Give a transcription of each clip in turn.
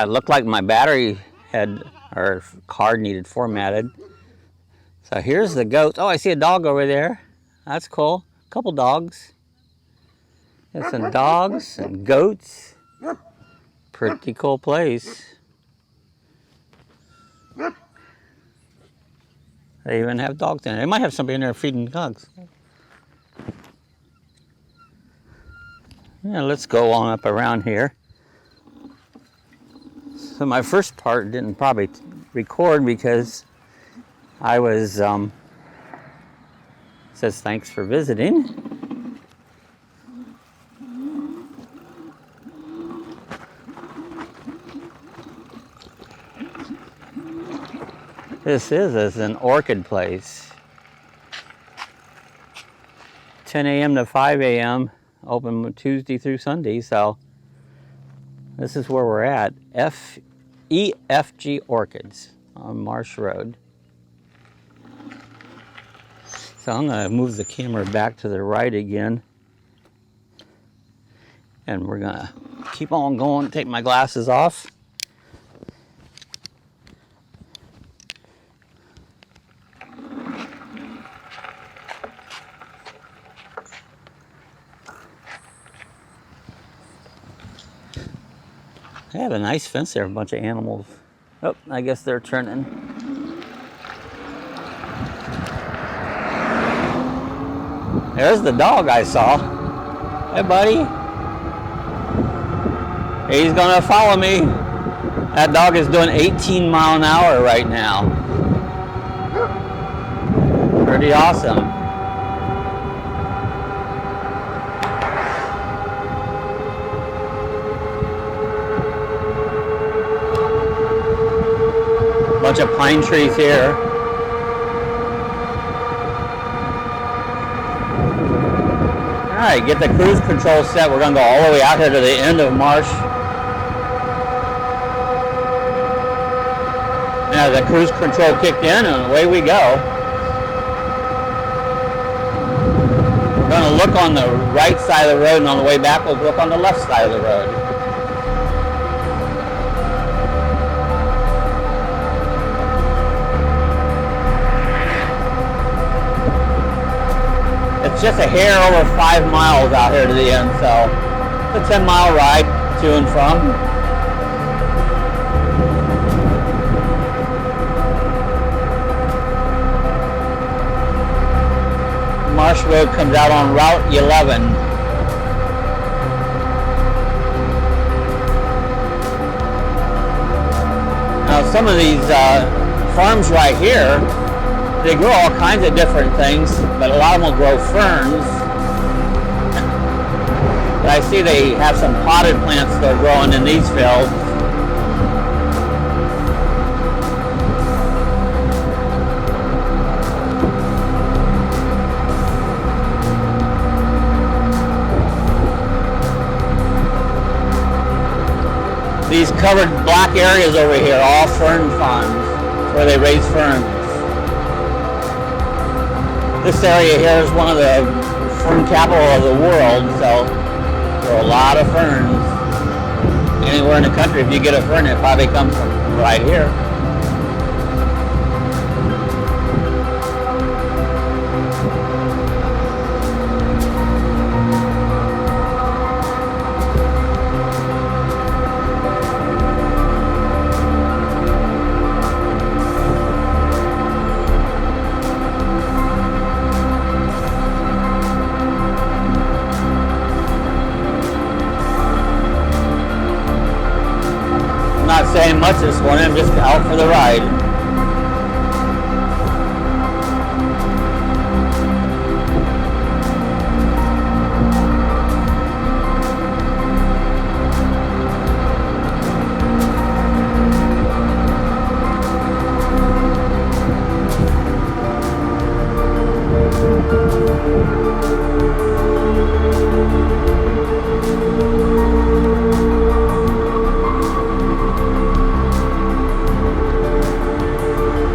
Yeah, it looked like my battery had, or card needed formatted. So here's the goats. Oh, I see a dog over there. That's cool. A couple dogs. There's some dogs and goats. Pretty cool place. They even have dogs in there. They might have somebody in there feeding dogs. Yeah, let's go on up around here. So my first part didn't probably record because I was, says thanks for visiting. This is an orchid place. 10 a.m. to 5 a.m. open Tuesday through Sunday, so this is where we're at. EFG Orchids on Marsh Road. So I'm going to move the camera back to the right again. And we're going to keep on going, take my glasses off. They have a nice fence there, a bunch of animals. Oh, I guess they're turning. There's the dog I saw. Hey, buddy. He's gonna follow me. That dog is doing 18 miles an hour right now. Pretty awesome. Bunch of pine trees here. All right, get the cruise control set. We're gonna go all the way out here to the end of Marsh. Now the cruise control kicked in and away we go. We're gonna look on the right side of the road, and on the way back we'll look on the left side of the road. It's just a hair over 5 miles out here to the end, so it's a 10-mile ride to and from. Marsh Road comes out on Route 11. Now some of these farms right here, they grow all kinds of different things, but a lot of them will grow ferns. But I see they have some potted plants that are growing in these fields. These covered black areas over here, all fern farms, where they raise ferns. This area here is one of the fern capital of the world, so there are a lot of ferns. Anywhere in the country, if you get a fern, it probably comes from right here. Saying much this morning, I'm just out for the ride.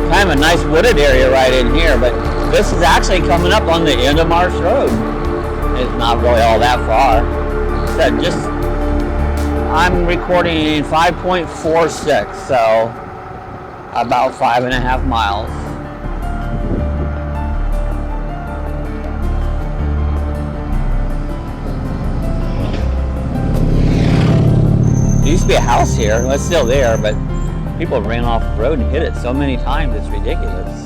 Kind of a nice wooded area right in here, but this is actually coming up on the end of Marsh Road. It's not really all that far. So just I'm recording in 5.46, so about 5.5 miles. There used to be a house here. Well, it's still there, but people ran off the road and hit it so many times, it's ridiculous.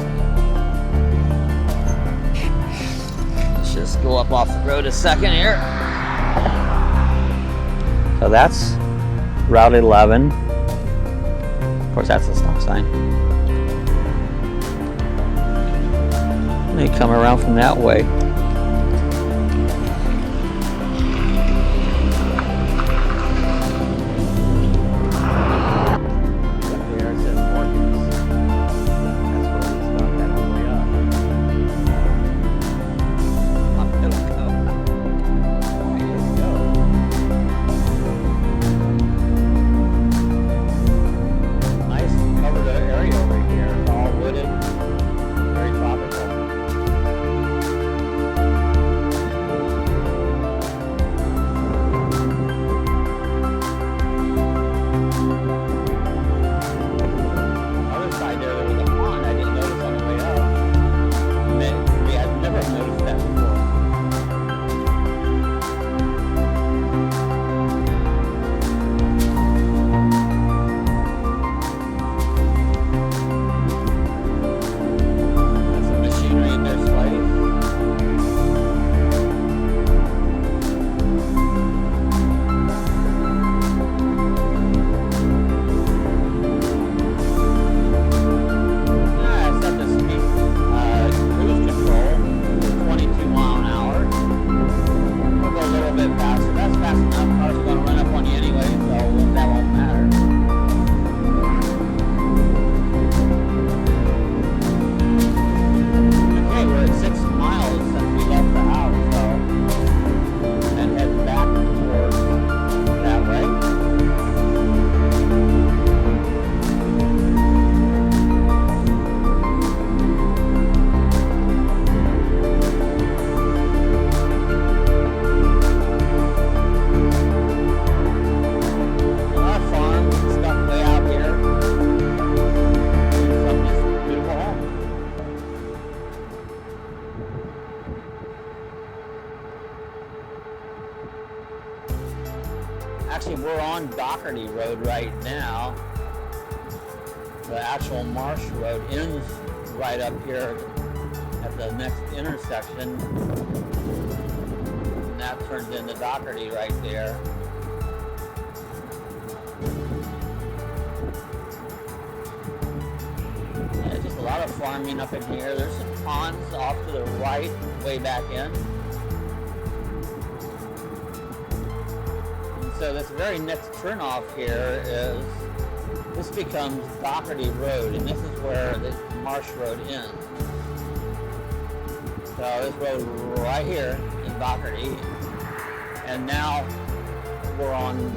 Let's just go up off the road a second here. So that's Route 11. Of course, that's the stop sign. Let me come around from that way. Actually, we're on Doherty Road right now. The actual Marsh Road ends right up here at the next intersection. And that turns into Doherty right there. Yeah, just a lot of farming up in here. There's some ponds off to the right, way back in. So this very next turnoff here is, this becomes Doherty Road, and this is where the Marsh Road ends. So this road right here is Doherty, and now we're on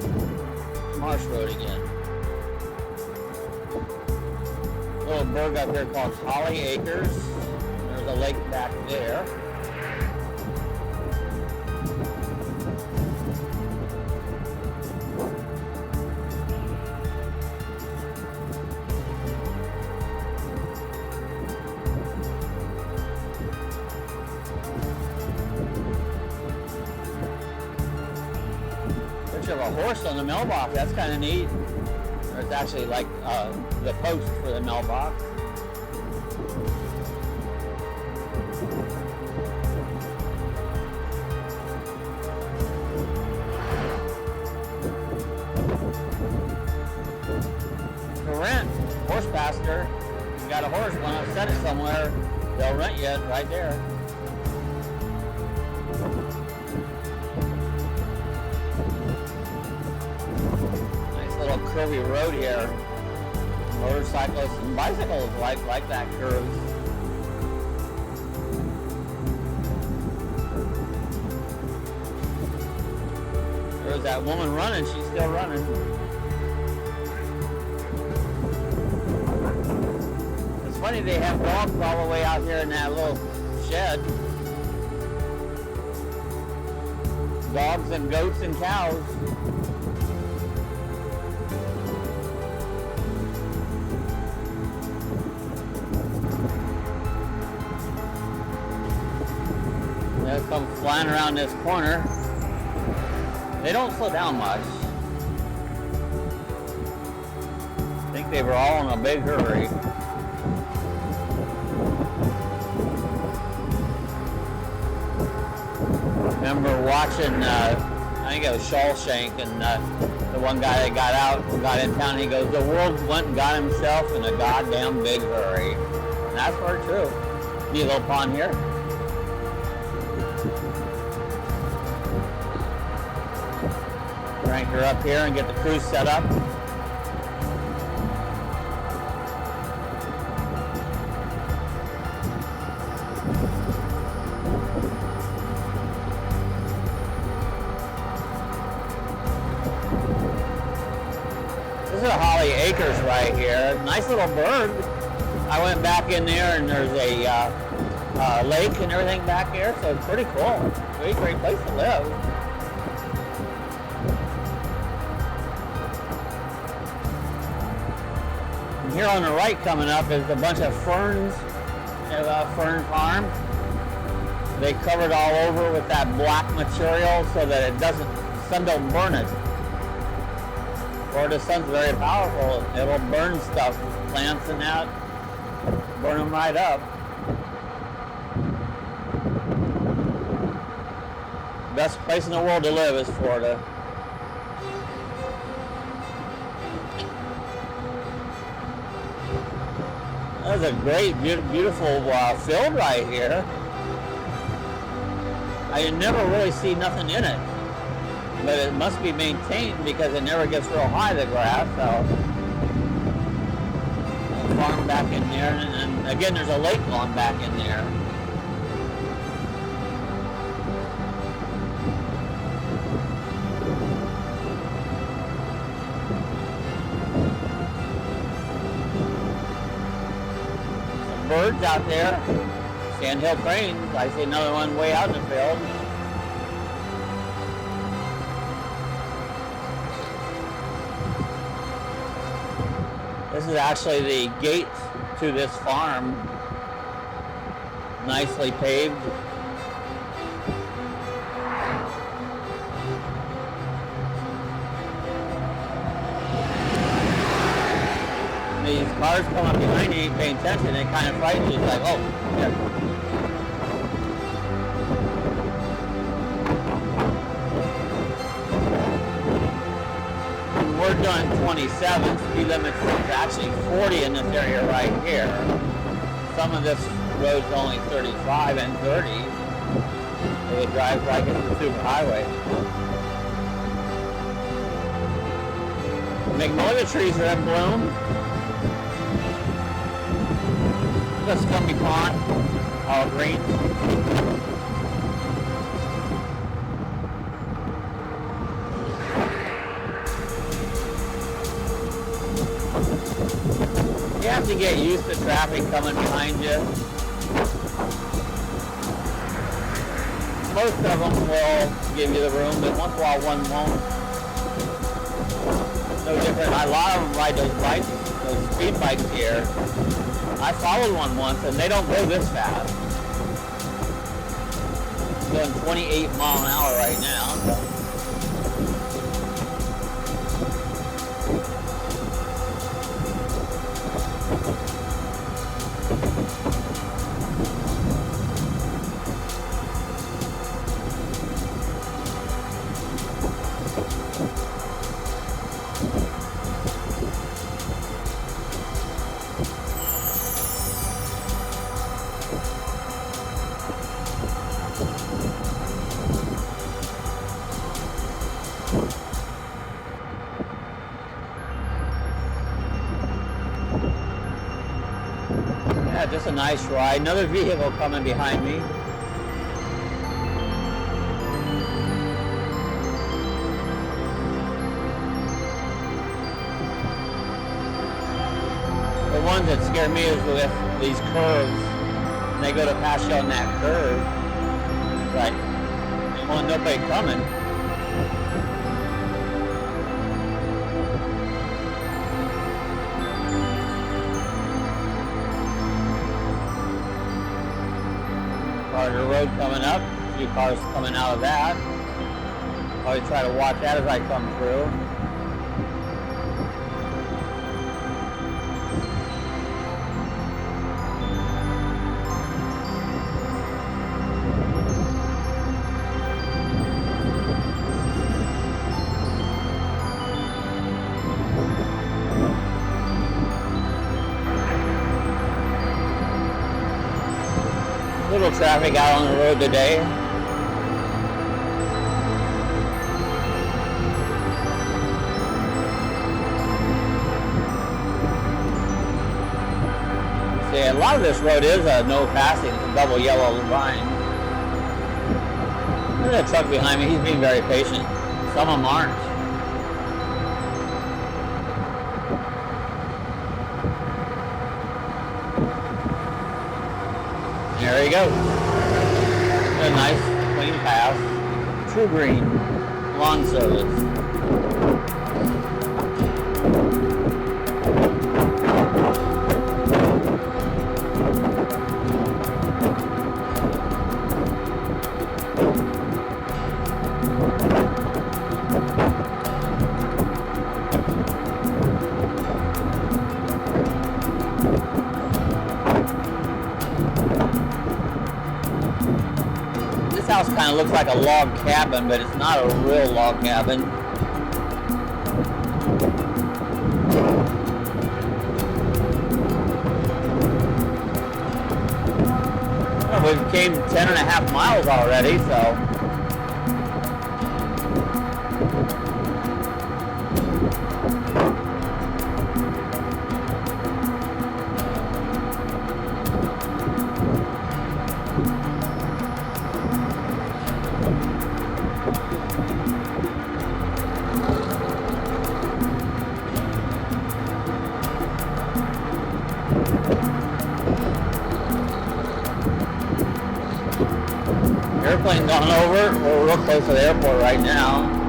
Marsh Road again. A little burg up here called Holly Acres. There's a lake back there. Of a horse on the mailbox, that's kind of neat. Or it's actually like the post for the mailbox. For rent, horse pasture. You got a horse, want to set it somewhere, they'll rent you right there. Curvy road here. Motorcyclists and bicycles like that curve. There's that woman running, she's still running. It's funny they have dogs all the way out here in that little shed. Dogs and goats and cows. They'll come flying around this corner. They don't slow down much. I think they were all in a big hurry. Remember watching, I think it was Shawshank, and the one guy that got in town, he goes, the world went and got himself in a goddamn big hurry. And that's very true. Need a little pond here. Crank her up here and get the cruise set up. This is a holly acres right here. Nice little bird. I went back in there and there's a lake and everything back here, so it's pretty cool. Really great place to live. And here on the right coming up is a bunch of ferns, fern farm. They covered all over with that black material so that it doesn't, sun don't burn it. Or the sun's very powerful. It'll burn stuff, plants and that, burn them right up. Best place in the world to live is Florida. That's a great, beautiful field right here. I never really see nothing in it. But it must be maintained because it never gets real high, the grass, so I'll farm back in there, and again there's a lake going back in there. Some birds out there, sandhill cranes. I see another one way out in the field. This is actually the gate to this farm, nicely paved. These cars come up behind you, you ain't paying attention, it kind of frightens you. It's like, oh, yeah. We're doing 27, speed limit is actually 40 in this area right here. Some of this road's only 35 and 30. So it drives like it's a super highway. Magnolia trees are in bloom. This is Scumby Pond, all green. You have to get used to traffic coming behind you. Most of them will give you the room, but once in a while one won't. No different. A lot of them ride those bikes, those speed bikes here. I followed one once and they don't go this fast. It's going 28 miles an hour right now. Yeah, just a nice ride. Another vehicle coming behind me. The ones that scare me is with these curves. And they go to pass you on that curve. Right. Well, nobody coming. Part of the road coming up. A few cars coming out of that. Always try to watch that as I come through. Little traffic out on the road today. See, a lot of this road is a no passing. It's a double yellow line. Look at that truck behind me. He's being very patient. Some of them aren't. There you go. A nice clean path. True green lawn service. This house kind of looks like a log cabin, but it's not a real log cabin. Well, we've came 10.5 miles already, so. Airplane gone over. We're real close to the airport right now.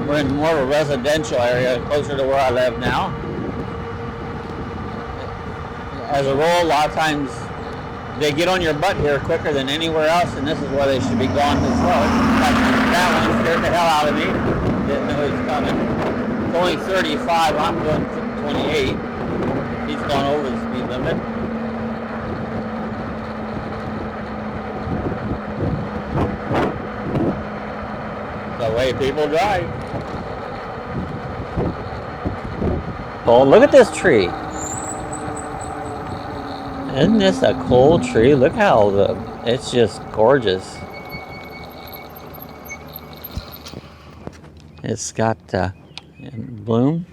We're in more of a residential area, closer to where I live now. As a rule, a lot of times they get on your butt here quicker than anywhere else, and this is where they should be going as well. That one scared the hell out of me. Didn't know he was coming. It's only 35, I'm going 28. He's gone over the speed limit. The way people drive. Oh, look at this tree. Isn't this a cool tree? Look how it's just gorgeous. It's got in bloom.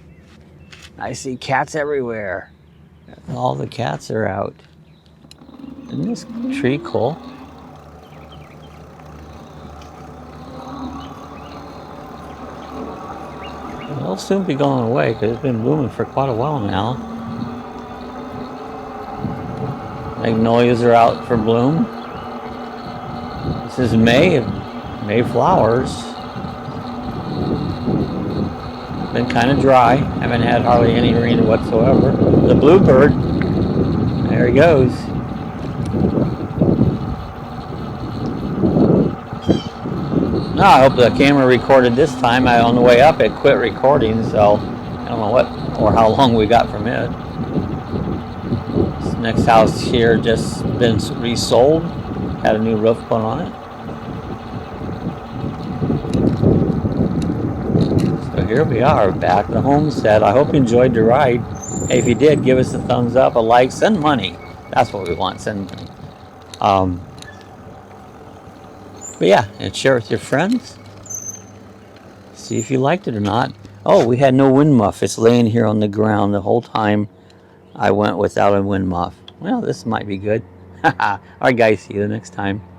I see cats everywhere. All the cats are out. Isn't this tree cool? It'll soon be going away because it's been blooming for quite a while now. Magnolias are out for bloom. This is May flowers. Been kind of dry. Haven't had hardly any rain whatsoever. The bluebird, there he goes. No, I hope the camera recorded this time. On the way up it quit recording, so I don't know what or how long we got from it. This next house here just been resold. Had a new roof put on it. So here we are back at the homestead. I hope you enjoyed the ride. Hey, if you did, give us a thumbs up, a like, send money. That's what we want, send money. But yeah, and share with your friends. See if you liked it or not. Oh, we had no wind muff. It's laying here on the ground the whole time I went without a wind muff. Well, this might be good. Alright guys, see you the next time.